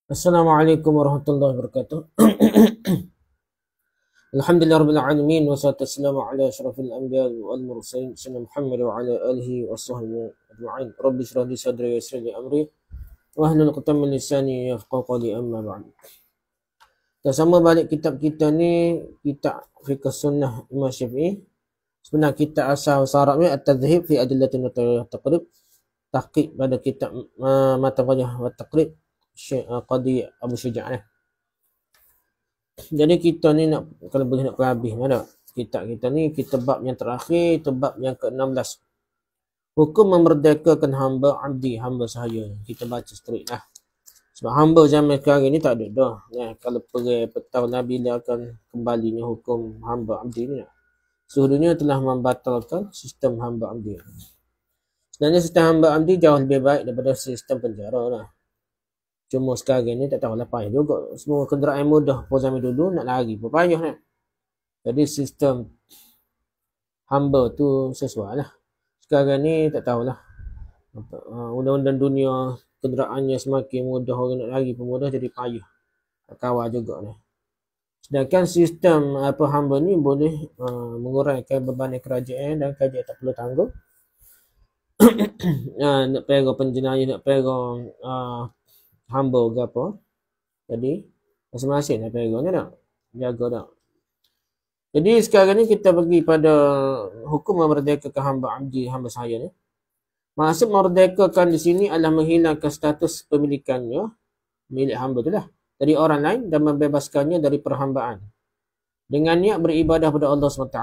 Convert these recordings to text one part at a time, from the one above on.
Assalamualaikum warahmatullahi wabarakatuh. Alhamdulillah alamin wassalatu wassalamu ala asyrafil anbiya wal mursalin sayyidina Muhammad wa ala alihi washabbihi ajma'in. Rabbi shrah li sadri wa yassir li amri wahlul 'uqdatam min lisani yafqahu qawli amma ba'd. Kita sama balik kitab kita ni, kitab Fiqh Sunnah Imam Syafi'i. Sebenarnya kitab asal bahasa Arabnya At-Tadhhib fi Adillatin wa Taqrib. Tahqiq pada kitab Matan Qadiyah wa Taqrib Syekh Qadi Abu Syuja'. Jadi kita ni nak, kalau boleh nak habis mana kitab kita ni, kita bab yang terakhir, itu bab yang ke-16. Hukum memerdekakan hamba abdi, hamba sahaya. Kita baca straight lah. Sebab hamba zaman sekarang ni tak ada dah. Kalau pergi petang Nabi dia akan kembalinya hukum hamba abdi ni. Seluruh dunia telah membatalkan sistem hamba abdi. Sebenarnya sistem hamba abdi jauh lebih baik daripada sistem penjara lah. Cuma sekarang ni tak tahu lah payah juga. Semua kenderaan mudah pun zaman dulu nak lari pun payah kan. Jadi sistem hamba tu sesuai lah. Sekarang ni tak tahulah. Undang-undang dunia kenderaannya semakin mudah, orang nak lari pun mudah, jadi payah. Tak kawal juga ni. Sedangkan sistem hamba ni boleh mengurangkan beban kerajaan dan kerajaan tak perlu tanggung. Nak pera penjenayah, nak pera hamba ke apa. Jadi masing-masing nak pera ni tak? Jaga tak? Jadi sekarang ni kita pergi pada hukum memerdekakan hamba abdi, hamba sahaya ni. Maksud memerdekakan di sini adalah menghilangkan status pemilikannya, milik hamba tu lah, dari orang lain dan membebaskannya dari perhambaan. Dengan niat beribadah pada Allah SWT.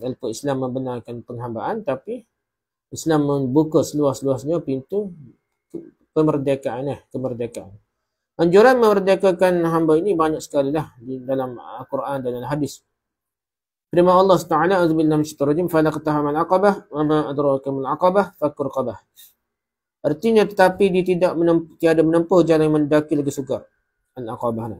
Walaupun Islam membenarkan penghambaan, tapi Islam membuka seluas-luasnya pintu kemerdekaan. Anjuran memerdekakan hamba ini banyak sekali lah di dalam Al-Quran dan dalam hadis. Firman Allah Taala, "A'udzubillahi minasyaitonir rajim, falaqtahamal aqabah wa ma adraka mal aqabah, fakkur qabah." Artinya tetapi dia tiada menempuh jalan yang mendaki lagi sukar. Al-Aqabah.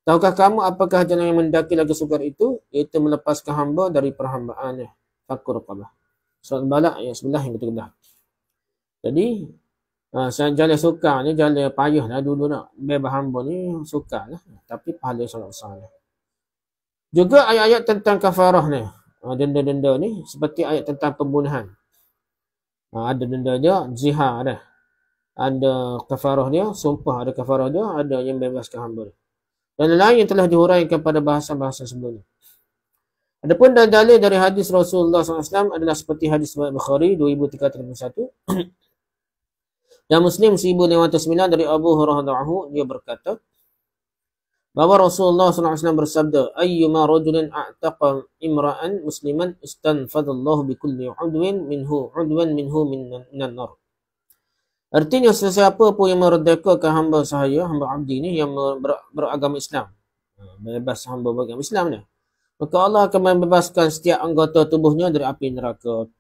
Tahukah kamu apakah jalan yang mendaki lagi sukar itu? Iaitu melepaskan hamba dari perhambaannya. Fakkur qabah. Surat Balak ayat 11 yang ketiga. Jadi jalan sukar ni, jalan payah lah dulu nak bebas hamba ni, sukar lah. Tapi pahala sangat besar lah. Juga ayat-ayat tentang kafarah ni, denda-denda ni, seperti ayat tentang pembunuhan. Ada denda dia, zihar dah. Ada kafarah dia, sumpah ada kafarah dia, ada yang bebaskan hamba. Dan lain yang telah dihuraikan pada bahasa-bahasa sebelum ni. Adapun dalil dari hadis Rasulullah SAW adalah seperti hadis Bukhari 2331 dan Muslim 1509 dari Abu Hurairah, dia berkata bahawa Rasulullah SAW bersabda, "Ayyuma rajulin a'taqa imra'an musliman istanfadallahu bikulli udwin minhu minan nar." Artinya sesiapa pun yang memerdekakan hamba sahaya, hamba abdi ni yang beragama Islam, bebas hamba beragama Islam ni, maka Allah akan membebaskan setiap anggota tubuhnya dari api neraka.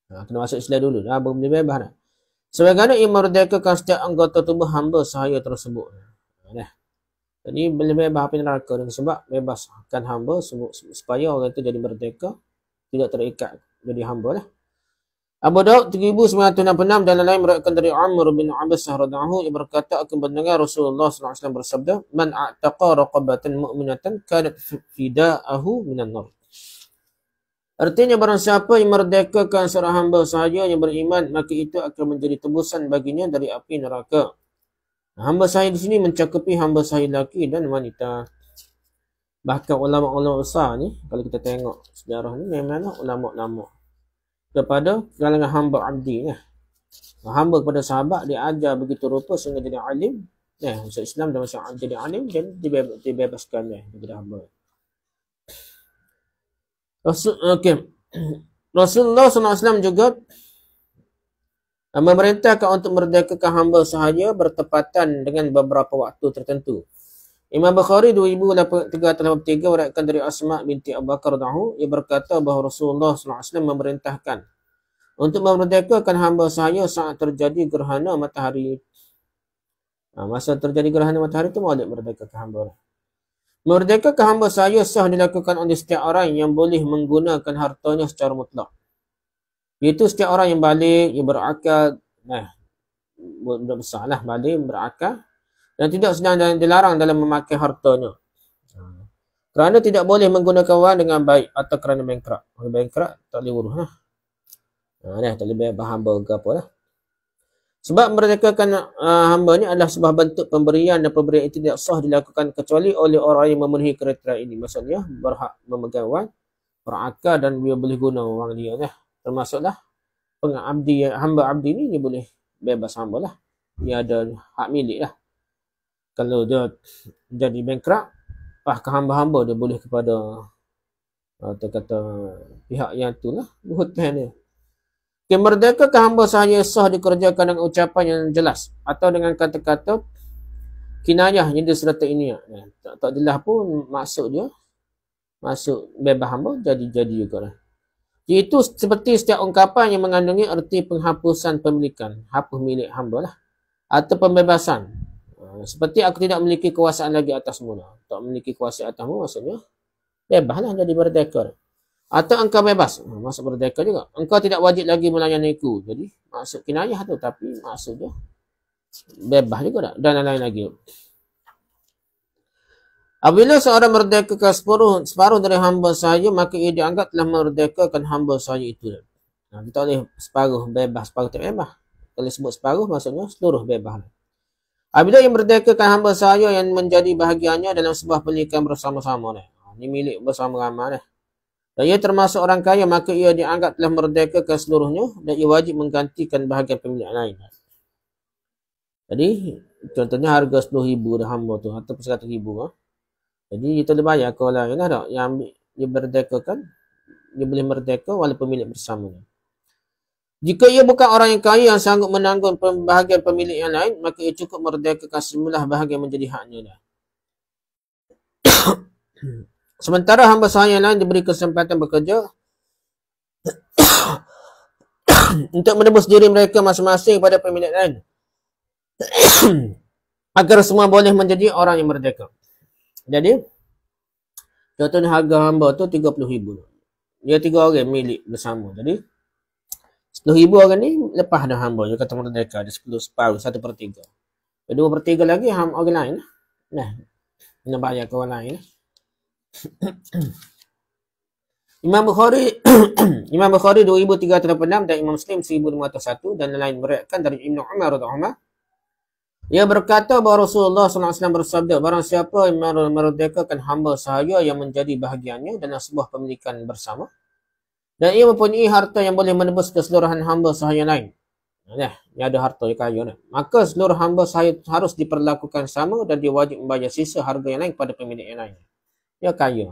Kena masuk Islam dulu dah, baru boleh bebas dah. Sebagaimana ia memerdekakan setiap anggota tubuh hamba sahaya tersebut. Jadi boleh bebas api neraka dengan sebab bebaskan hamba supaya orang itu jadi merdeka, tidak terikat jadi hamba lah. Abu Daud 3966 dan lain meriwayatkan dari Amr bin Abbas radhiyallahu anhu, ia berkata, aku mendengar Rasulullah SAW bersabda, "Man a'taqa raqabatan mu'minatan kanat fida'ahu minan nar." Artinya barang siapa yang merdekakan seorang hamba sahaya yang beriman, maka itu akan menjadi tebusan baginya dari api neraka. Hamba sahaya di sini mencakupi hamba sahaya lelaki dan wanita. Bahkan ulama-ulama besar ni, kalau kita tengok sejarah ni, memanglah ulama-ulama kepada kalangan hamba abdi ni. Hamba kepada sahabat dia ajar begitu rupa sehingga jadi alim. Masuk Islam dan masuk jadi alim, dan dibebaskan daripada hamba. Rasulullah SAW juga memerintahkan untuk merdekakan hamba sahaya bertepatan dengan beberapa waktu tertentu. Imam Bukhari 2383 meriwayatkan dari Asma binti Abu Bakar radhiyallahu anha, ia berkata bahawa Rasulullah SAW memerintahkan untuk memerdekakan hamba sahaya saat terjadi gerhana matahari. Masa terjadi gerhana matahari itu wajib merdekakan hamba. Memerdekakan hamba sahaya sah dilakukan oleh setiap orang yang boleh menggunakan hartanya secara mutlak. Iaitu setiap orang yang balik, yang berakal, budak besar lah, balik, berakal, dan tidak sedang dilarang dalam memakai hartanya. Kerana tidak boleh menggunakan wang dengan baik atau kerana bankrupt. Kalau bankrupt tak boleh urus lah. Tak boleh bayar hamba ke apa lah. Sebab merdekakan hamba ni adalah sebuah bentuk pemberian dan pemberian itu tidak sah dilakukan kecuali oleh orang yang memenuhi kriteria ini. Maksudnya berhak memegang wang, berakal dan dia boleh guna wang dia lah. Termasuklah pengabdi, hamba abdi ni dia boleh bebas hamba lah. Dia ada hak milik lah. Kalau dia jadi bankrupt, hamba-hamba dia boleh kepada kata pihak yang tu lah, berhutang dia. Merdekakan hamba sahaya sah dikerjakan dengan ucapan yang jelas atau dengan kata-kata kinayah yang disertai ini. Tak jelas pun maksud dia, maksud bebas hamba jadi juga lah. Itu seperti setiap ungkapan yang mengandungi erti penghapusan pemilikan, hapus milik hamba lah, atau pembebasan. Seperti aku tidak memiliki kuasaan lagi atasmu lah. Tak memiliki kuasaan atasmu maksudnya bebas lah, jadi merdeka. Atau engkau bebas, maksud merdeka juga. Engkau tidak wajib lagi melayaniku. Jadi maksud kinayah tu, tapi maksud dia bebas juga tak? Dan lain-lain lagi. Apabila seorang merdekakan separuh dari hamba sahaya, maka ia dianggap telah merdekakan hamba sahaya itu. Kita boleh separuh bebas, separuh tak bebas. Kalau sebut separuh maksudnya seluruh bebas. Apabila ia merdekakan hamba sahaya yang menjadi bahagiannya dalam sebuah pemilikan bersama-sama. Ini milik bersama-sama. Dan ia termasuk orang kaya, maka ia dianggap telah merdekakan seluruhnya dan ia wajib menggantikan bahagian pemilik lain. Jadi, contohnya harga 10,000 dah hamba tu atau 100,000. Jadi, kita boleh bayar ke orang lain lah tak? Yang ambil, dia merdekakan, dia boleh merdeka walaupun milik bersamanya. Jika ia bukan orang yang kaya yang sanggup menanggung bahagian pemilik yang lain, maka ia cukup merdekakan semula bahagian menjadi haknya dah. Sementara hamba sahaya yang lain diberi kesempatan bekerja untuk menebus diri mereka masing-masing pada pemilik lain agar semua boleh menjadi orang yang merdeka. Jadi, contohnya harga hamba tu 30,000. Dia 3 orang milik bersama. Jadi, 10,000 orang ni lepas dah hamba. Dia kata merdeka. Ada 10 separuh, 1/3. 2/3 lagi orang lain. Kena bayar ke orang lain. Imam Bukhari Imam Bukhari 2386 dan Imam Muslim 1501 dan lain meriwayatkan dari Ibnu Umar radhiyallahu anhu. Ia berkata bahawa Rasulullah SAW bersabda, barang siapa yang merdekakan hamba sahaya yang menjadi bahagiannya dalam sebuah pemilikan bersama dan ia mempunyai harta yang boleh menebus keseluruhan hamba sahaya lain. Dia ada harta yang kaya, maka seluruh hamba sahaya harus diperlakukan sama dan dia wajib membayar sisa harga yang lain kepada pemilik yang lain. Dia kaya.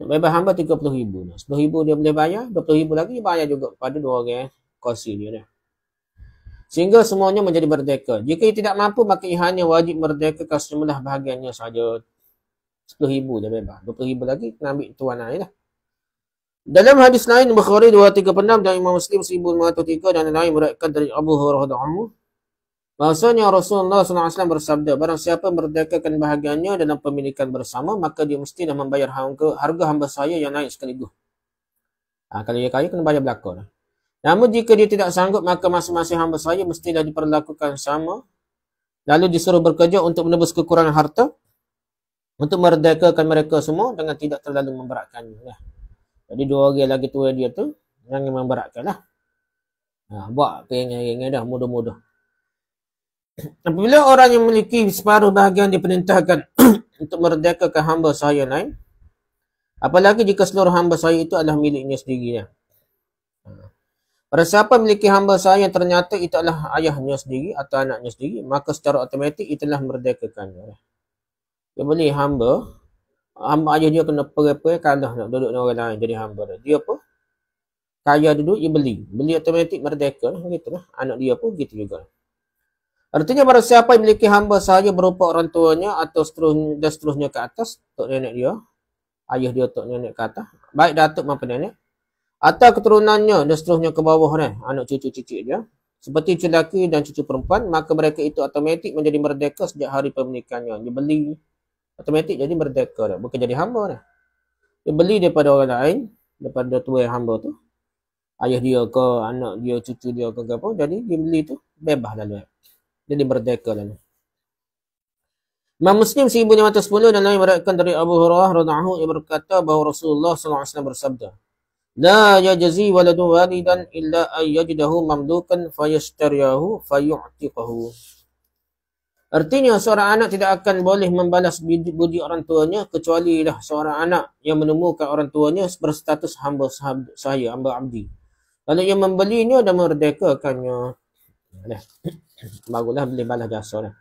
Nak bebas hamba 30,000. 10,000 dia boleh bayar, 20,000 lagi bayar juga pada 2 orang kongsi dia. Sehingga semuanya menjadi merdeka. Jika ia tidak mampu, maka ia hanya wajib merdekakan sejumlah bahagiannya sahaja. 10,000 dia bebas. 20,000 lagi kena ambil tuan lain lah. Dalam hadis lain, Bukhari 236 dan Imam Muslim 1503 dan lain meriwayatkan dari Abu Hurairah radhiyallahu anhu. Bahasanya Rasulullah SAW bersabda, barang siapa merdekakan bahagiannya dalam pemilikan bersama, maka dia mestilah membayar harga hamba sahaya yang naik sekaligus. Kalau dia kaya, kena bayar belakang. Namun jika dia tidak sanggup, maka masing-masing hamba sahaya mestilah diperlakukan sama, lalu disuruh bekerja untuk menebus kekurangan harta, untuk merdekakan mereka semua dengan tidak terlalu memberatkannya. Jadi 2 orang lagi tua dia tu, jangan memberatkan lah. Buat keringan-keringan dah, mudah-mudah. Apabila orang yang memiliki separuh bahagian diperintahkan untuk merdekakan hamba sahaya lain, apalagi jika seluruh hamba sahaya itu adalah miliknya sendiri. Pada siapa memiliki hamba sahaya yang ternyata itu adalah ayahnya sendiri atau anaknya sendiri, maka secara automatik itulah merdekakannya. Dia boleh hamba ayah dia kena perai-perai kalah nak duduk dengan orang lain jadi hamba. Dia apa? Kaya duduk, dia beli automatik merdeka lah, gitulah. Anak dia pun gitu juga. Artinya barang siapa yang memiliki hamba sahaya berupa orang tuanya atau seterusnya ke atas, tok nenek dia, ayah dia tok nenek ke atas, baik datuk maupun nenek, atau keturunannya dan seterusnya ke bawah anak cucu-cucu dia, seperti cucu lelaki dan cucu perempuan, maka mereka itu automatik menjadi merdeka sejak hari pemilikannya. Dia beli automatik jadi merdeka dah, bukan jadi hamba dah. Dia beli daripada orang lain, daripada tua hamba tu, ayah dia ke, anak dia, cucu dia ke apa, jadi dia beli tu bebas lalu. Jadi merdeka lalu. Imam Muslim 1510 dan lain meriwayatkan dari Abu Hurairah radhiyallahu anhu berkata bahawa Rasulullah sallallahu alaihi wasallam bersabda, "La yajzi waladun walidan illa ay yajidahu mamlukan fayashtariyahu fayu'tiqahu." Artinya seorang anak tidak akan boleh membalas budi orang tuanya kecuali dah seorang anak yang menemukan orang tuanya berstatus hamba sahaya, hamba abdi. Lalu yang membelinya dan memerdekakannya. Bagulah boleh balas jasa dah.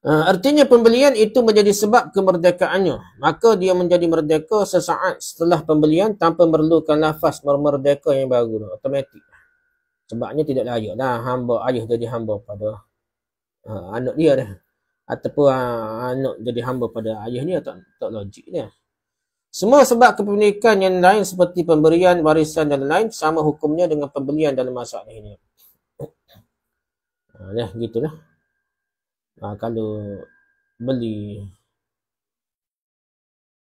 Artinya pembelian itu menjadi sebab kemerdekaannya. Maka dia menjadi merdeka sesaat setelah pembelian tanpa memerlukan lafaz merdeka yang baru. Automatik. Sebabnya tidak layak dah hamba ayah jadi hamba pada anak dia dah. Ataupun anak jadi hamba pada ayah dia, tak logik dia. Semua sebab kepemilikan yang lain seperti pemberian, warisan dan lain sama hukumnya dengan pembelian dalam masalah ini. Gitulah. Kalau beli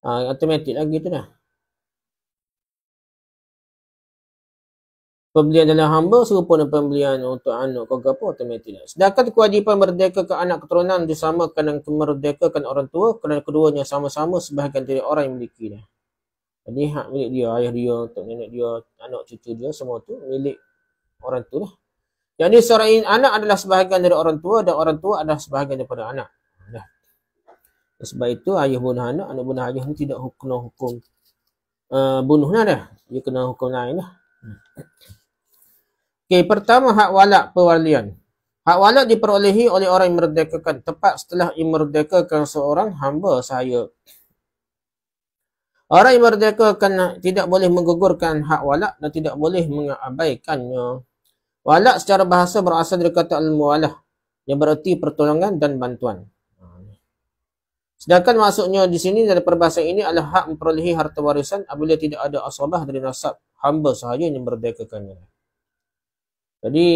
automatik lah gitu dah. Pembelian dalam hamba serupa dengan pembelian untuk anak kau apa automatik lah. Sedangkan kewajipan merdekakan anak keturunan disamakan dengan merdekakan orang tua kerana keduanya sama-sama sebahagian dari orang yang memiliki dia. Jadi hak milik dia, ayah dia, untuk nenek dia, anak cucu dia, semua tu milik orang tu lah. Jadi seorang anak adalah sebahagian dari orang tua dan orang tua adalah sebahagian daripada anak. Sebab itu ayah bunuh anak, anak bunuh ayah ni tidak kena hukum bunuh dah. Dia kena hukum lain lah. Okey, pertama hak walak pewalian. Hak walak diperolehi oleh orang yang merdekakan tepat setelah memerdekakan seorang hamba sahaya. Orang yang merdekakan tidak boleh menggugurkan hak walak dan tidak boleh mengabaikannya. Walak secara bahasa berasal dari kata al-muwalah yang bererti pertolongan dan bantuan. Sedangkan maksudnya di sini dari perbahasan ini adalah hak memperolehi harta warisan apabila tidak ada asabah dari nasab hamba sahaya yang merdekakannya. Jadi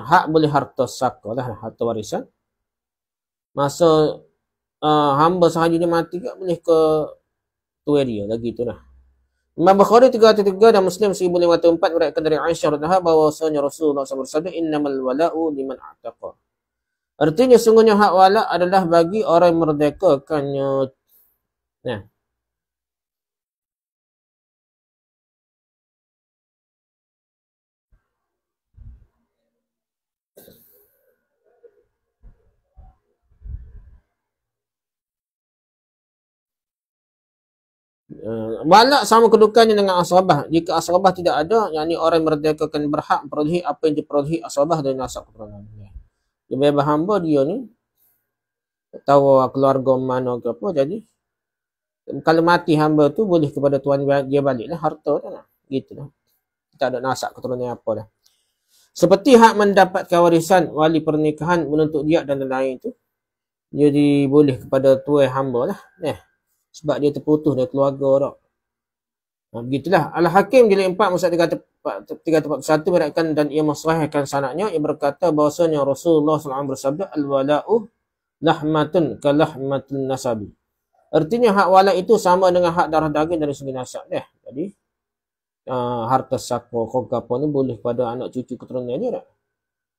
hak boleh harta saka lah, harta warisan. Masa hamba sahaya dia mati tak boleh ke tuai dia lagi tu lah. Imam Bukhari 303 dan Muslim 1504 meriwayatkan dari Aisyah radhiyallahu anha bahwasanya Rasulullah SAW bersabda innamal wala'u liman a'taqa. Artinya sungguhnya hak walak adalah bagi orang yang merdekakannya. Nah. Walak sama kedudukannya dengan asabah. Jika asabah tidak ada, yakni orang yang merdekakan berhak memperolehi apa yang diperolehi asabah dari nasab keturunan. Dia bebas hamba dia ni tak tahu keluarga mana ke apa, jadi kalau mati hamba tu boleh kepada tuan dia baliklah harta tu lah. Gitulah. Tak ada nasab keturunan apa dah. Seperti hak mendapatkan warisan wali pernikahan menuntut diat dan lain-lain tu, jadi boleh kepada tuan hamba lah. Sebab dia terputus dari keluarga dah. Begitulah. Al-Hakim jilid 4 musa 341 meriwayatkan dan ia mensahihkan sanadnya yang berkata bahawasanya Rasulullah SAW bersabda al-wala'u lahmatun kalahmatul nasabi. Artinya hak walak itu sama dengan hak darah daging dari segi nasab dah. Jadi harta saka apa ni boleh pada anak cucu keturunan dia dah.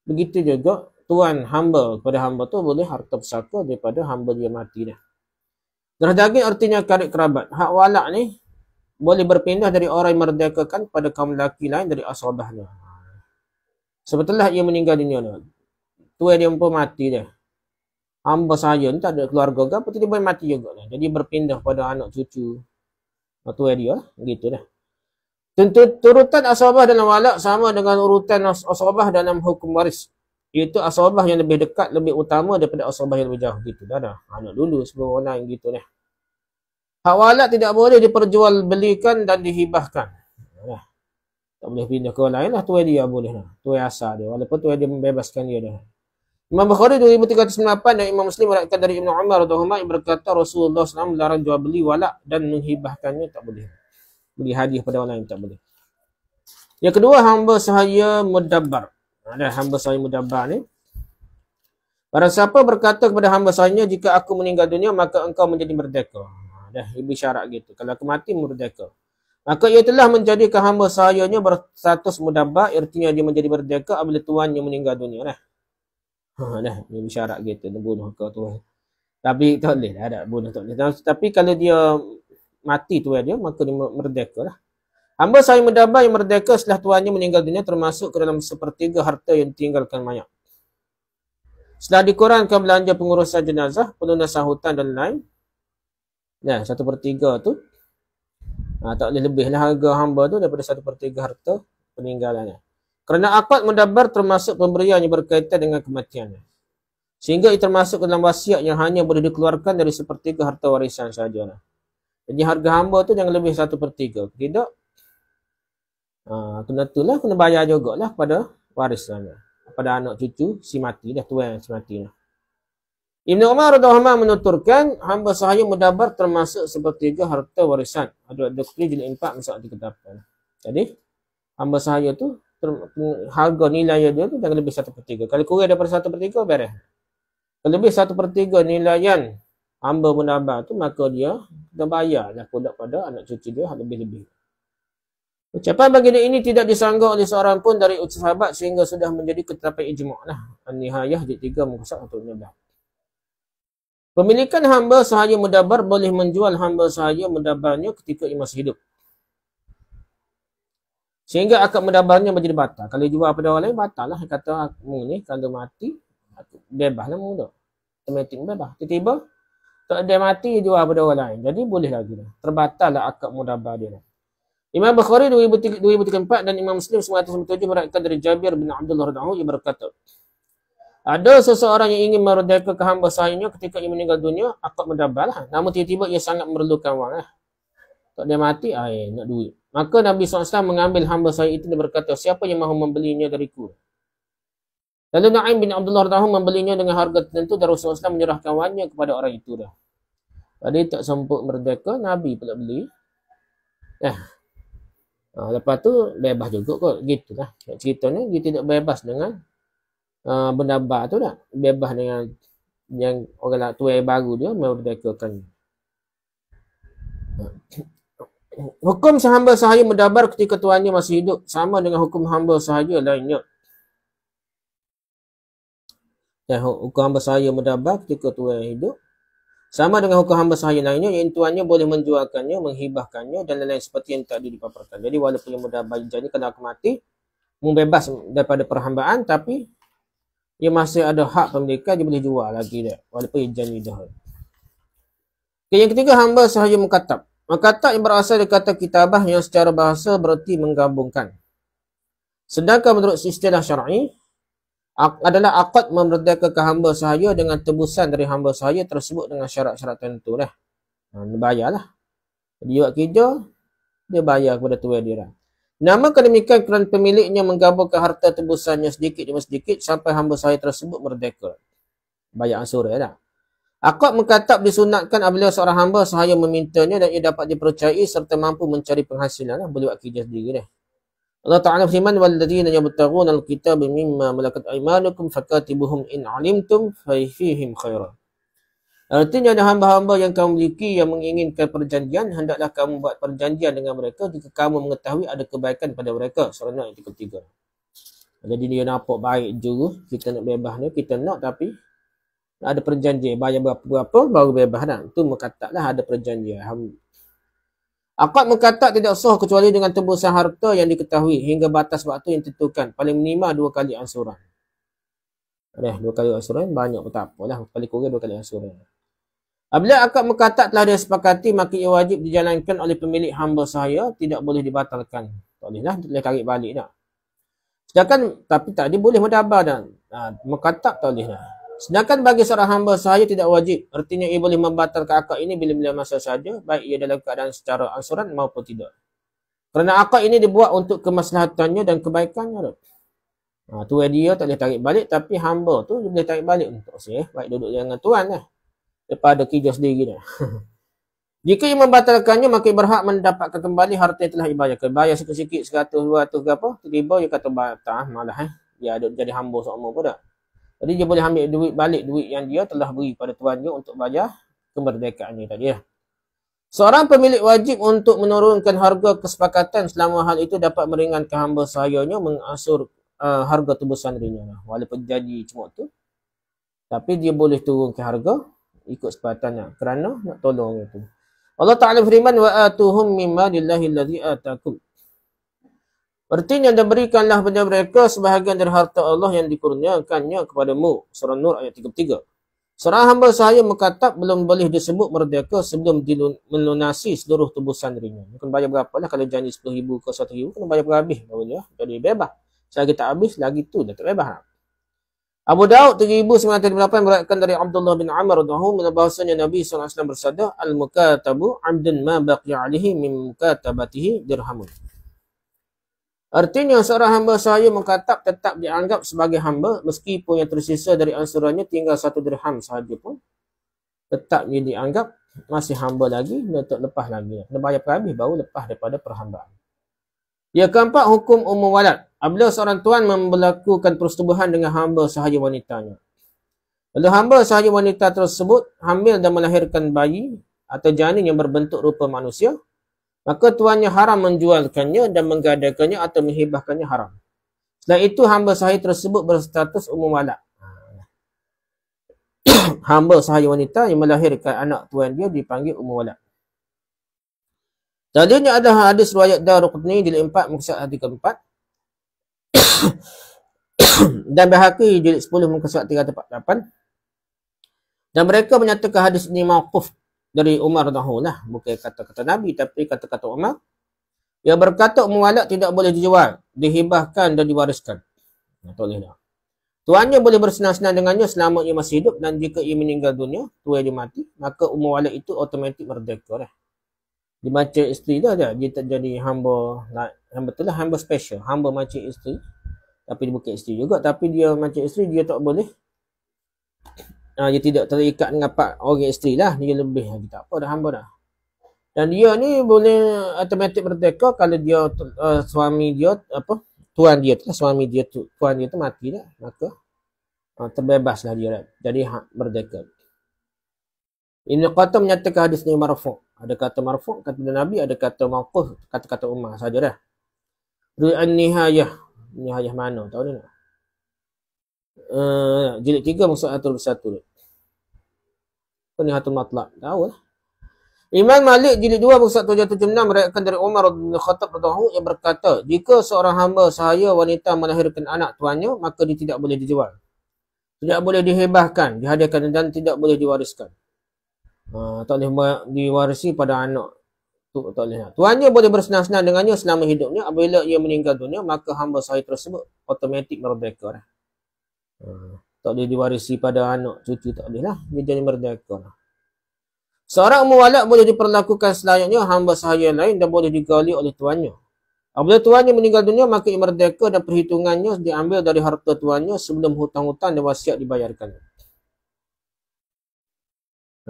Begitu juga tuan hamba kepada hamba tu boleh harta pusaka daripada hamba dia mati dah. Darah daging artinya karib kerabat. Hak walak ni boleh berpindah dari orang yang merdekakan pada kaum lelaki lain dari asabahnya. Sebetulah ia meninggal dunia dah. Tuan dia pun mati dah. Hamba saya ni tak ada keluarga ke apa, tiba-tiba mati juga dah. Jadi berpindah pada anak cucu tuan dia lah. Gitu dah. Tentu urutan asabah dalam walak sama dengan urutan asabah dalam hukum waris. Iaitu asabah yang lebih dekat, lebih utama daripada asabah yang lebih jauh. Gitu dah. Anak dulu sebelum orang lain gitu dah. Hak walak tidak boleh diperjualbelikan dan dihibahkan. Tak boleh pindah ke orang lain lah. Tuai dia boleh lah. Tuai asal dia. Walaupun tuai dia membebaskan dia dah. Imam Bukhari 2398 dan Imam Muslim meriwayatkan dari Ibnu Umar radhiyallahu anhu yang berkata Rasulullah SAW melarang jual beli walak dan menghibahkannya tak boleh. Beli hadiah pada orang lain tak boleh. Yang kedua, hamba sahaya mudabbar. Ada hamba sahaya mudabbar ni. Barang siapa berkata kepada hamba sahaya, jika aku meninggal dunia maka engkau menjadi merdeka. Dah ibu syarat gitu. Kalau aku mati merdeka. Maka ia telah menjadikan hamba sahayanya berstatus mudabbar, artinya dia menjadi merdeka apabila tuannya meninggal dunia. Dah, dia bersyarat gitu, dia bunuh kau tu. Tapi tak boleh lah, ada bunuh tak boleh. Tapi kalau dia mati tuan dia, maka dia merdeka lah. Hamba sahaya mendabar yang merdeka setelah tuannya meninggal dunia termasuk ke dalam sepertiga harta yang ditinggalkan mayat. Setelah dikurangkan belanja pengurusan jenazah, pelunasan hutang dan lain, nah 1/3 tu tak boleh lebih lah harga hamba tu daripada 1/3 harta peninggalannya. Kerana akad mendabar termasuk pemberian yang berkaitan dengan kematiannya. Sehingga ia termasuk dalam wasiat yang hanya boleh dikeluarkan dari 1/3 harta warisan sahaja. Jadi harga hamba tu jangan lebih 1/3. Tidak, kena bayar jugalah kepada warisannya. Pada anak cucu si mati dah, tuan si mati dah. Ibn Umar radhiyallahu anhu menuturkan hamba sahaya mudabar termasuk 1/3 harta warisan. Ada doktor jilid 4 masalah 38. Jadi hamba sahaya tu harga nilai dia tu jangan lebih 1/3. Kalau kurang daripada 1/3 beres. Kalau lebih 1/3 nilaian hamba mudabar tu maka dia kena bayarlah pula pada anak cucu dia lebih-lebih. Ucapan baginda ini tidak disanggah oleh seorang pun dari sahabat sehingga sudah menjadi ketetapan ijma' lah. An-Nihayah jilid 3 muka 116. Pemilikan hamba sahaya mudabar boleh menjual hamba sahaya mudabarnya ketika ia masih hidup. Sehingga akad mudabarnya menjadi batal. Kalau jual pada orang lain batal lah. Kata mu ni kalau mati bebas lah mu dah. Otomatik bebas. Tiba-tiba tak ada mati jual pada orang lain. Jadi boleh lagi lah. Terbatal lah akad mudabar dia. Imam Bukhari 2034 dan Imam Muslim 997 meriwayatkan dari Jabir bin Abdullah radhiyallahu anhu ia berkata, ada seseorang yang ingin merdekakan hamba sahayanya ketika ia meninggal dunia, akad mudabar lah. Namun tiba-tiba ia sangat memerlukan wang lah. Tak dia mati, nak duit. Maka Nabi SAW mengambil hamba sahaya itu dan berkata, siapa yang mahu membelinya dariku? Lalu Nu'aim bin Abdullah radhiyallahu anhu membelinya dengan harga tertentu dan Rasulullah SAW menyerahkan wangnya kepada orang itu dah. Jadi tak sempat merdeka, Nabi pula beli. Lepas tu bebas juga kot. Gitu lah. Ceritanya dia tidak bebas dengan mendabar tu tak. Bebas dengan yang orang tuai baru dia merdekakan. Hukum hamba sahaya mendabar ketika tuannya masih hidup sama dengan hukum hamba sahaya lainnya. Hukum hamba sahaya mendabar ketika tuannya hidup sama dengan hukum hamba sahaya lainnya, yang tuannya boleh menjualkannya, menghibahkannya dan lain-lain seperti yang tadi dipaparkan. Jadi walaupun yang mudabar jadi kalau aku mati, membebas daripada perhambaan, tapi ia masih ada hak pemilikan, dia boleh jual lagi dia, walaupun ia jadi dah. Yang ketiga, hamba sahaya mukatab. Mukatab yang berasal dari kata kitabah yang secara bahasa berarti menggabungkan. Sedangkan menurut istilah syar'i, adalah akad memerdekakan hamba sahaya dengan tebusan dari hamba sahaya tersebut dengan syarat-syarat tertentu dah. Dia bayarlah. Dia buat kerja, dia bayar kepada tuan dia dah. Namakan demikian kerana pemiliknya menggabungkan harta tebusannya sedikit demi sedikit sampai hamba sahaya tersebut merdeka. Bayar ansur dah. Akad mukatab disunatkan apabila seorang hamba sahaya memintanya dan ia dapat dipercayai serta mampu mencari penghasilan. Boleh buat kerja sendiri dah. Allah Ta'ala firman, وَالَّذِينَ يَبْتَغُونَ الْكِتَابَ مِمَّا مَلَكَتْ أَيْمَانُكُمْ فَكَاتِبُوهُمْ إِنْ عَلِمْتُمْ فَيْفِيهِمْ خَيْرًا. Artinya ada hamba-hamba yang kamu miliki yang menginginkan perjanjian, hendaklah kamu buat perjanjian dengan mereka jika kamu mengetahui ada kebaikan pada mereka. Surah ayat ketiga. Jadi dia nampak baik juga, kita nak bebas ni, kita nak tapi ada perjanjian, bayar berapa-berapa baru bebas dah. Itu mukatab lah, ada perjanjian. Akad mukatab tidak sah kecuali dengan tebusan harta yang diketahui hingga batas waktu yang ditentukan. Paling minima 2 kali ansuran. 2 kali ansuran banyak pun tak apalah. Paling kurang 2 kali ansuran. Apabila akad mukatab telah disepakati, maka ia wajib dijalankan oleh pemilik hamba sahaya, tidak boleh dibatalkan. Tak boleh lah, boleh tarik balik dah. Sedangkan, tapi tak, dia boleh mudabar dah. Mukatab tak boleh dah. Sedangkan bagi seorang hamba sahaya tidak wajib. Artinya ia boleh membatalkan akad ini bila-bila masa saja, baik ia dalam keadaan secara ansuran maupun tidak. Kerana akad ini dibuat untuk kemaslahatannya dan kebaikannya. Tuan dia tak boleh tarik balik, tapi hamba tu dia boleh tarik balik untuk saya. Baik duduk dengan tuan lah. Daripada kerja sendiri dah. Jika ia membatalkannya, maka ia berhak mendapatkan kembali harta yang telah dibayarkan. Bayar sikit-sikit 100, 200 ke apa, tiba-tiba dia kata batal, malah dia ada jadi hamba seumur pun dah. Jadi dia boleh ambil duit balik, duit yang dia telah beri pada tuan dia untuk bayar kemerdekaannya tadi. Seorang pemilik wajib untuk menurunkan harga kesepakatan selama hal itu dapat meringankan hamba sahayanya mengansur harga tebusan dirinya. Walaupun jadi cuma tu, Tapi dia boleh turunkan harga ikut sepatannya kerana nak tolong itu. Allah Ta'ala firman, wa atuhum mimma lillahi allazi atakum. Artinya, dan berikanlah kepada mereka sebahagian dari harta Allah yang dikurniakannya kepadamu. Surah Nur ayat 33. Seorang hamba sahaya mekatab belum boleh disebut merdeka sebelum melunasi seluruh tubusan dirinya. Kena bayar berapa lah, kalau janji 10,000 ke 1,000, kena bayar berhabis barunya. Jadi bebas. Selagi tak habis, lagi tu dah tak bebas. Abu Daud 3,958 meriwayatkan dari Abdullah bin Amr radhiyallahu anhu bahwasanya Nabi SAW bersabda, al-mukatabu 'abdun ma baqiya 'alaihi min mukatabatihi dirhamun. Artinya seorang hamba sahaya mengkatab tetap dianggap sebagai hamba meskipun yang tersisa dari ansurannya tinggal 1 dirham sahaja pun tetap dia dianggap masih hamba lagi dan tak lepas lagi. Kena bayar perhabis baru lepas daripada perhambaan. Yang keempat, hukum umum walad. Apabila seorang tuan melakukan persetubuhan dengan hamba sahaya wanitanya. Lalu hamba sahaya wanita tersebut hamil dan melahirkan bayi atau janin yang berbentuk rupa manusia, maka tuannya haram menjualkannya dan menggadaikannya atau menghibahkannya haram. Selain itu, hamba sahaya tersebut berstatus umum walad. Hamba sahaya wanita yang melahirkan anak tuan dia dipanggil umum walad. Tadinya ada hadis riwayat Daruqutni jilid 4 muka surat 344 dan Baihaqi jilid 10 muka surat 348. Dan mereka menyatakan hadis ini mauquf dari Umar radhiyallahu anhu, bukan kata-kata Nabi tapi kata-kata Umar, yang berkata umum walad tidak boleh dijual, dihibahkan dan diwariskan. Tak boleh dah. Tuannya boleh bersenang-senang dengannya selama ia masih hidup, dan jika ia meninggal dunia, tuan dia mati, maka umum walad itu automatik merdeka dah. Dia macam isteri dah dia tak jadi hamba, betul lah, hamba special, hamba macam isteri. Tapi dia bukan isteri juga, tapi dia macam isteri, dia tak boleh. Dia tidak terikat dengan orang isteri lah, dia lebih lagi tak apa dah, hamba dah. Dan dia ni boleh automatik merdeka kalau dia suami dia tuan dia tu, suami dia tu, tuan dia tu mati dah, maka terbebaslah dia dah. Jadi merdeka. Ibn Qatam menyatakan hadis ni marfu'. Ada kata marfu', kata Nabi, ada kata mauquf, kata-kata Umar saja dah. An-Nihayah. Nihayah mana? Tahu ni tak? Jilid 3 muka surat 101. Nihatul Matlab. Tahu lah. Imam Malik jilid 2 muka surat 776 meriwayatkan dari Umar bin Khattab radhiyallahu anhu yang berkata, jika seorang hamba sahaya wanita melahirkan anak tuannya, maka dia tidak boleh dijual. Tidak boleh dihibahkan, dihadiahkan dan tidak boleh diwariskan. Tak boleh diwarisi pada anak tu, tak boleh. Tuannya boleh bersenang-senang dengannya selama hidupnya. Apabila ia meninggal dunia, maka hamba sahaya tersebut automatik merdeka dah. Tak boleh diwarisi pada anak cucu, tak boleh lah, dia jadi merdeka lah. Seorang umum walad boleh diperlakukan selayaknya hamba sahaya lain dan boleh digali oleh tuannya. Apabila tuannya meninggal dunia, maka ia merdeka dan perhitungannya diambil dari harta tuannya sebelum hutang-hutang dan wasiat dibayarkan.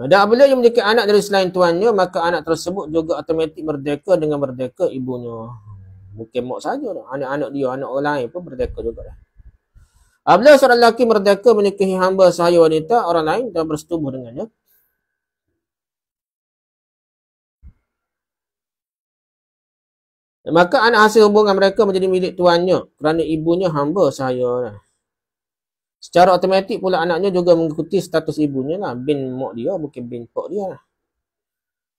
Dan apabila ia memiliki anak dari selain tuannya, maka anak tersebut juga automatik merdeka dengan merdeka ibunya. Bukan mak saja dah, anak-anak dia, anak orang lain pun merdeka juga dah. Apabila seorang lelaki merdeka menikahi hamba sahaya wanita orang lain dan bersetubuh dengannya, maka anak hasil hubungan mereka menjadi milik tuannya kerana ibunya hamba sahaya. Secara automatik pula anaknya juga mengikuti status ibunya lah, bin mak dia, bukan bin pak dia lah.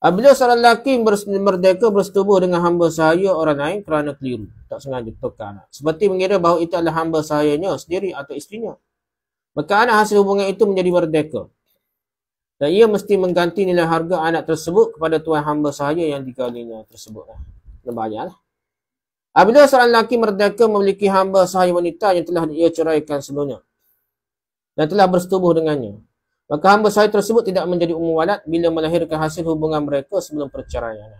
Apabila seorang lelaki merdeka bersetubuh dengan hamba sahaya orang lain kerana keliru, tak sengaja tukar, seperti mengira bahawa itu adalah hamba sahayanya sendiri atau isterinya, maka anak hasil hubungan itu menjadi merdeka. Dan ia mesti mengganti nilai harga anak tersebut kepada tuan hamba sahaya yang digalinya tersebut lah. Kena bayar lah. Apabila seorang lelaki merdeka memiliki hamba sahaya wanita yang telah ia ceraikan sebelumnya dan telah bersetubuh dengannya, maka hamba sahaya tersebut tidak menjadi umum walad bila melahirkan hasil hubungan mereka sebelum perceraian.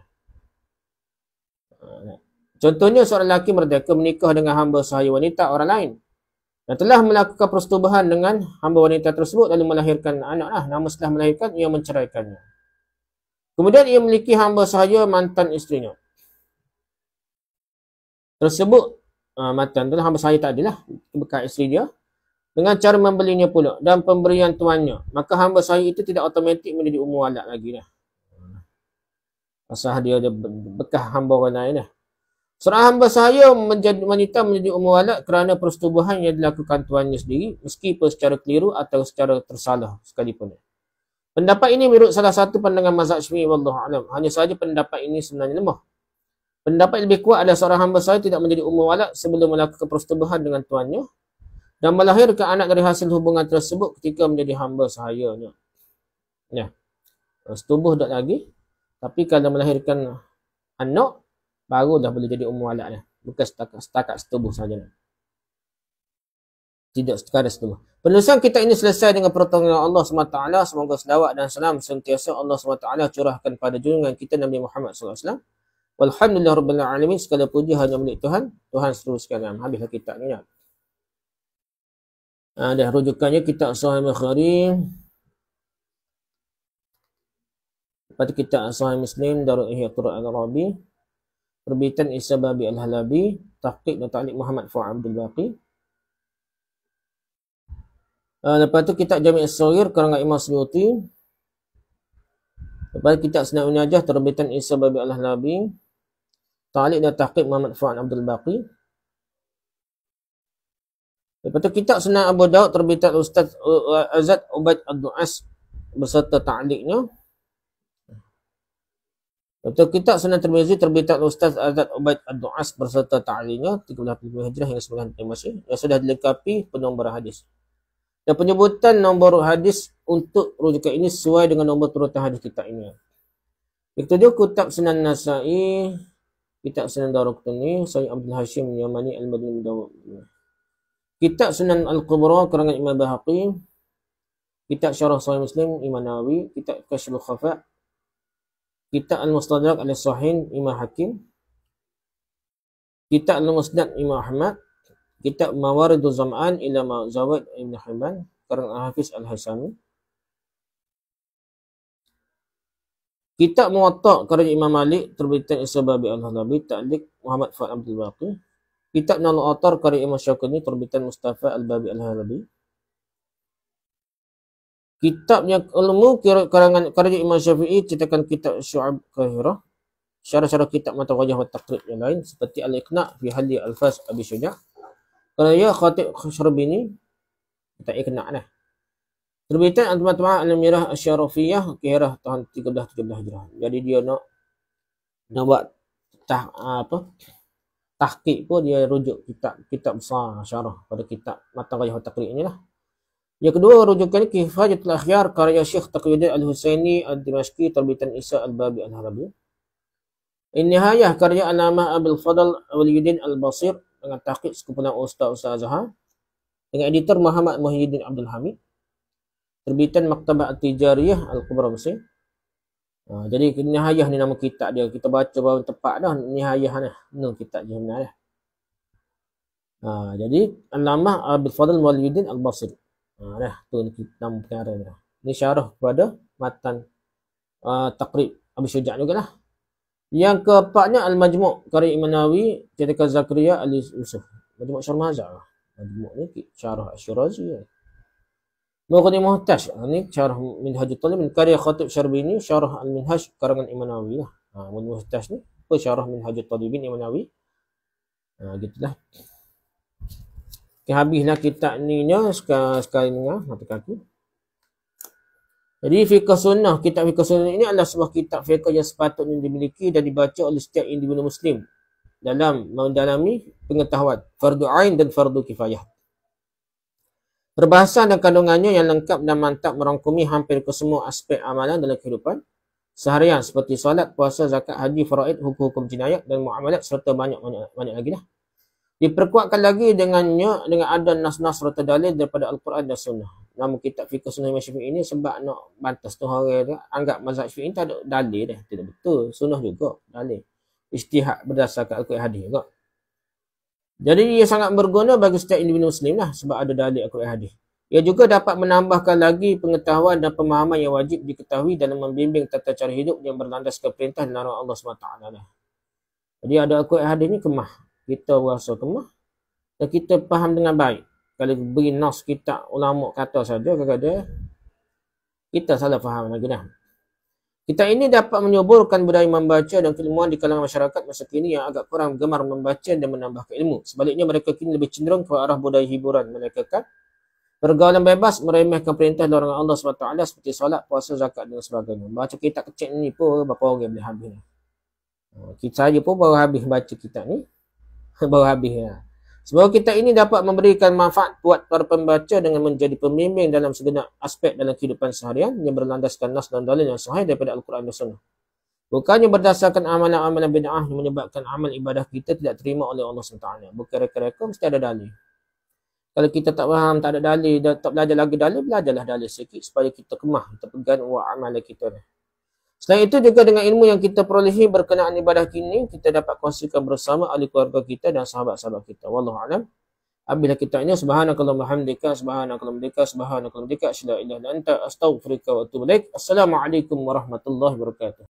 Contohnya, seorang lelaki merdeka menikah dengan hamba sahaya wanita orang lain dan telah melakukan persetubuhan dengan hamba wanita tersebut lalu melahirkan anak, namun setelah melahirkan ia menceraikannya. Kemudian ia memiliki hamba sahaya mantan isterinya tersebut, mantan tu hamba sahaya tadi lah, bekas isteri dia, dengan cara membelinya pula dan pemberian tuannya, maka hamba sahaya itu tidak automatik menjadi umum walad lagi dah. Pasal dia bekas hamba orang lain dah. Seorang hamba sahaya menjadi wanita menjadi walad kerana persetubuhan yang dilakukan tuannya sendiri, meskipun secara keliru atau secara tersalah sekalipun. Pendapat ini menurut salah satu pandangan mazhab Syafi'i wallahu alam. Hanya sahaja pendapat ini sebenarnya lemah. Pendapat yang lebih kuat adalah seorang hamba sahaya tidak menjadi walad sebelum melakukan persetubuhan dengan tuannya dan melahirkan anak dari hasil hubungan tersebut ketika menjadi hamba sahayanya. Ya. Setubuh tak lagi. Tapi kalau melahirkan anak, baru dah boleh jadi walad dah. Bukan setakat setubuh saja. Tidak sekadar setubuh. Penulisan kitab ini selesai dengan pertolongan Allah SWT. Semoga selawat dan salam sentiasa Allah SWT curahkan pada junjungan kita Nabi Muhammad SAW. Walhamdulillah Rabbil Alamin. Segala puji hanya milik Tuhan. Tuhan seluruh sekalian. Habislah kitab ni. Dah rujukannya kitab Sahih Bukhari. Lepas tu kitab Sahih Muslim, Darul Ihya Al-Arabi, Perbitan Isa Babi Al-Halabi, Tahqiq dan Ta'liq Muhammad Fuad Abdul Baqi. Lepas tu kitab Jami' As-Saghir karangan Imam Suyuti. Lepas tu kitab Sunan Najah, Terbitan Isa Babi Al-Halabi, Ta'liq dan Tahqiq Muhammad Fuad Abdul Baqi. Lepas tu kitab Sunan Abu Daud, Terbitan Ustaz Azad Ubaid Ad-Du'as beserta ta'liqnya. Lepas tu kitab Sunan Tirmizi, Terbitan Ustaz Azad Ubaid Ad-Du'as beserta ta'liqnya 13 Hijrah hingga 9 Masih yang sudah dilengkapi penomboran hadis. Dan penyebutan nombor hadis untuk rujukan ini sesuai dengan nombor turutan hadis kitab ini. Itu dia kitab Sunan Nasa'i, kitab Sunan Daraqutni, Sahih Abdul Hashim Yamani Al-Madini Dawud. Kitab Sunan Al-Kubra karangan Imam Bahaqi, kitab Syarah Sahih Muslim Imam Nawawi, kitab Kashful Khafa, kitab Al-Mustadrak Al-Sahin Imam Hakim, kitab Al-Musnad Imam Ahmad, kitab Mawaridul Zam'an ila Zawad Ibn Hibban karangan Hafiz Al-Hasani, kitab Muwatta karangan Imam Malik, Terbitan Isa Babi Al-Halabi, Ta'liq Muhammad Fuad Abdul Baqi, kitab Nailul Awtar karangan Imam Syauqani, Terbitan Mustafa Al-Babi Al-Halabi, kitabnya ilmu karangan Imam Syafi'i, cetakan kitab Syu'ab Qahirah, syarah-syarah kitab Mata Wajah wa Taqrib yang lain seperti Al-Iqna' fi Hali Al-Fas Abi Syuja', karya Khatib Syarbini, kitab Iqna' dah. Terbitan Al-Matba'ah Al-Mirah Asy-Syarafiyah Qahirah tahun 13 Hijrah. Jadi dia nak buat tahqiq pun dia rujuk kitab besar syarah pada kitab Mata Wajah wa Taqrib inilah. Yang kedua rujukan Kifayatul Akhyar karya Syekh Taqiyuddin Al-Husaini Ad-Dimashqi, Terbitan Isa Al-Babi Al-Halabi. An-Nihayah karya Alamah Abdul Fadl Waliyuddin Al-Basir dengan tahqiq sekumpulan Ustaz Azhar dengan editor Muhammad Muhyiddin Abdul Hamid. Terbitan Maktabah At-Tijariyah Al-Kubra Mesir. Jadi Nihayah ni nama kitab dia. Kita baca baru tepat dah Nihayah ni. Ni kitab dia benar dah. Jadi Alamah Abdul Fadl Waliyuddin Al-Basir. Dah tu nama perkara dia. Ni syarah kepada matan Taqrib Abi Syuja' jugalah. Yang keempatnya Al-Majmu' karya Imam Nawawi, cetakan Zakaria Ali Yusuf. Majmu' Syarh Mazhab. Majmu' ni syarah Asy-Syirazi. Mughni Muhtaj ni syarah Minhajut Talib karya Khatib Syarbini, syarah Al-Minhaj karangan Imam Nawawi lah. Mughni Muhtaj ni syarah Minhajut Talibin Imam Nawawi. Gitulah. Okay, habislah kitab ni nya sekali dengar mata kaki. Jadi fiqh sunnah, kitab fiqh sunnah ini adalah sebuah kitab fiqh yang sepatutnya dimiliki dan dibaca oleh setiap individu muslim dalam mendalami pengetahuan fardu ain dan fardu kifayah. Perbahasan dan kandungannya yang lengkap dan mantap merangkumi hampir kesemua aspek amalan dalam kehidupan seharian seperti solat, puasa, zakat, haji, faraid, hukum-hukum jinayat dan muamalat serta banyak lagi dah. Diperkuatkan lagi dengan ada nas-nas serta dalil daripada Al-Quran dan Sunnah. Nama kitab fiqh sunnah Imam Syafi'i ini sebab nak bantas tu orang dia anggap mazhab Syafi'i tak ada dalil dah. Tidak betul. Sunnah juga dalil. Ijtihad berdasarkan Al-Quran hadis juga. Jadi ia sangat berguna bagi setiap individu muslim lah sebab ada dalil Al-Quran hadis. Ia juga dapat menambahkan lagi pengetahuan dan pemahaman yang wajib diketahui dalam membimbing tata cara hidup yang berlandaskan perintah dan larangan Allah SWT. Jadi ada Al-Quran hadis ni kemah. Kita rasa kemah dan kita faham dengan baik. Kalau beri nas kitab ulama kata saja, kadang-kadang kita salah faham lagi dah. Kita ini dapat menyuburkan budaya membaca dan keilmuan di kalangan masyarakat masa kini yang agak kurang gemar membaca dan menambah ilmu. Sebaliknya mereka kini lebih cenderung ke arah budaya hiburan. Mereka kan pergaulan bebas, meremehkan perintah larangan Allah SWT seperti solat, puasa, zakat dan sebagainya. Baca kitab kecil ni pun berapa orang boleh habis. Kita saja pun baru habis baca kitab ni. Baru habis ya. Semoga kita ini dapat memberikan manfaat buat para pembaca dengan menjadi pembimbing dalam segenap aspek dalam kehidupan seharian yang berlandaskan nas dan dalil yang sahih daripada Al-Quran dan Sunnah. Bukannya berdasarkan amalan-amalan bid'ah yang menyebabkan amal ibadah kita tidak terima oleh Allah SWT. Bukan reka-reka, mesti ada dalil. Kalau kita tak faham, tak ada dalil, tak belajar lagi dalil, belajarlah dalil sikit supaya kita kemah, kita pegang amalan kita. Selain itu juga dengan ilmu yang kita perolehi berkenaan ibadah kini, kita dapat kongsikan bersama ahli keluarga kita dan sahabat-sahabat kita. Wallahu a'lam. Apabila kita ini subhanakallahumma hamdika subhanakallahumma asyhadu an la ilaha illa anta astaghfiruka wa atubu ilaik. Assalamualaikum warahmatullahi wabarakatuh.